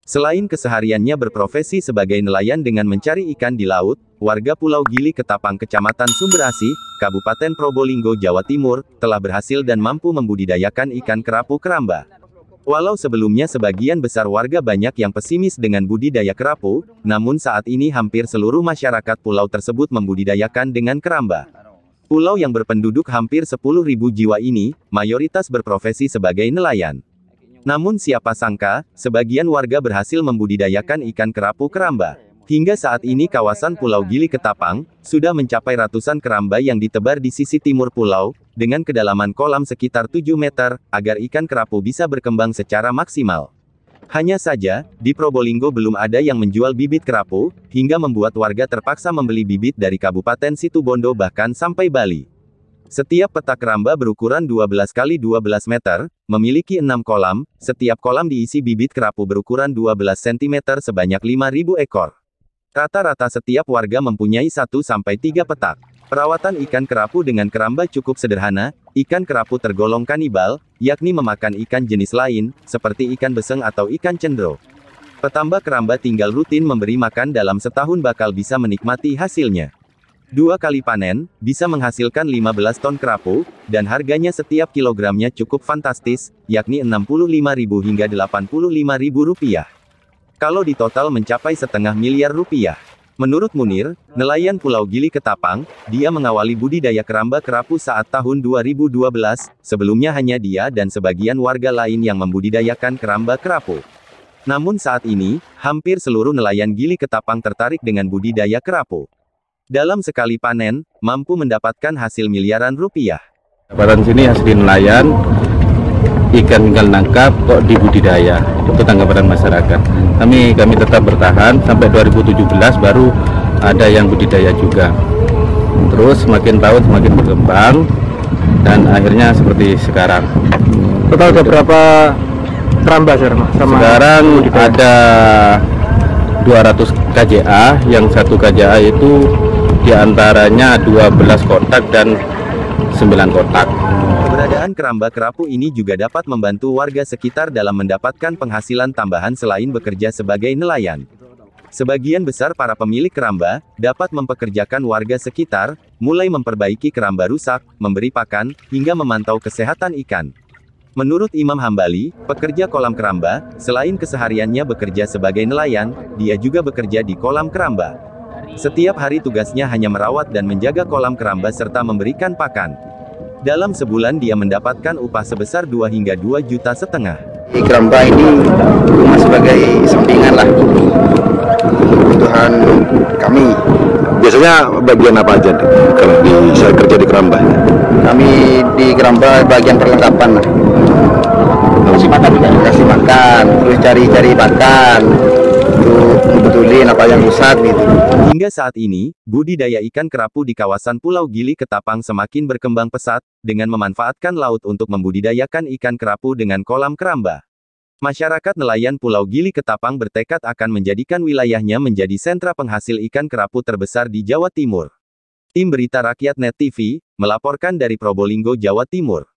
Selain kesehariannya berprofesi sebagai nelayan dengan mencari ikan di laut, warga Pulau Gili Ketapang Kecamatan Sumberasi, Kabupaten Probolinggo, Jawa Timur, telah berhasil dan mampu membudidayakan ikan kerapu keramba. Walau sebelumnya sebagian besar warga banyak yang pesimis dengan budidaya kerapu, namun saat ini hampir seluruh masyarakat pulau tersebut membudidayakan dengan keramba. Pulau yang berpenduduk hampir 10.000 jiwa ini, mayoritas berprofesi sebagai nelayan. Namun siapa sangka, sebagian warga berhasil membudidayakan ikan kerapu keramba. Hingga saat ini kawasan Pulau Gili Ketapang, sudah mencapai ratusan keramba yang ditebar di sisi timur pulau, dengan kedalaman kolam sekitar 7 meter, agar ikan kerapu bisa berkembang secara maksimal. Hanya saja, di Probolinggo belum ada yang menjual bibit kerapu, hingga membuat warga terpaksa membeli bibit dari Kabupaten Situbondo bahkan sampai Bali. Setiap petak keramba berukuran 12 x 12 meter, memiliki 6 kolam, setiap kolam diisi bibit kerapu berukuran 12 cm sebanyak 5.000 ekor. Rata-rata setiap warga mempunyai 1-3 petak. Perawatan ikan kerapu dengan keramba cukup sederhana, ikan kerapu tergolong kanibal, yakni memakan ikan jenis lain, seperti ikan beseng atau ikan cendro. Petambak keramba tinggal rutin memberi makan dalam setahun bakal bisa menikmati hasilnya. 2 kali panen, bisa menghasilkan 15 ton kerapu, dan harganya setiap kilogramnya cukup fantastis, yakni Rp65.000 hingga Rp85.000. Kalau di total mencapai setengah miliar rupiah. Menurut Munir, nelayan Pulau Gili Ketapang, dia mengawali budidaya keramba kerapu saat tahun 2012, sebelumnya hanya dia dan sebagian warga lain yang membudidayakan keramba kerapu. Namun saat ini, hampir seluruh nelayan Gili Ketapang tertarik dengan budidaya kerapu. Dalam sekali panen, mampu mendapatkan hasil miliaran rupiah. Pendapatan sini hasil nelayan, ikan tinggal nangkap kok dibudidaya. Itu tanggapan masyarakat. Kami tetap bertahan sampai 2017 baru ada yang budidaya juga. Terus semakin tahun semakin berkembang dan akhirnya seperti sekarang. Total ada berapa keramba sekarang ada 200 KJA, yang 1 KJA itu diantaranya 12 kotak dan 9 kotak. Keberadaan keramba kerapu ini juga dapat membantu warga sekitar dalam mendapatkan penghasilan tambahan selain bekerja sebagai nelayan. Sebagian besar para pemilik keramba, dapat mempekerjakan warga sekitar, mulai memperbaiki keramba rusak, memberi pakan, hingga memantau kesehatan ikan. Menurut Imam Hambali, pekerja kolam keramba, selain kesehariannya bekerja sebagai nelayan, dia juga bekerja di kolam keramba. Setiap hari tugasnya hanya merawat dan menjaga kolam keramba serta memberikan pakan. Dalam sebulan dia mendapatkan upah sebesar 2 hingga 2,5 juta. Keramba ini cuma sebagai sampingan lah, kebutuhan kami. Biasanya bagian apa aja kalau saya kerja di keramba? Kami di keramba bagian perlengkapan lah. Kasih makan, terus cari pakan, untuk membetulin apa yang rusak gitu. Hingga saat ini, budidaya ikan kerapu di kawasan Pulau Gili Ketapang semakin berkembang pesat, dengan memanfaatkan laut untuk membudidayakan ikan kerapu dengan kolam keramba. Masyarakat nelayan Pulau Gili Ketapang bertekad akan menjadikan wilayahnya menjadi sentra penghasil ikan kerapu terbesar di Jawa Timur. Tim Berita Rakyat Net TV, melaporkan dari Probolinggo, Jawa Timur.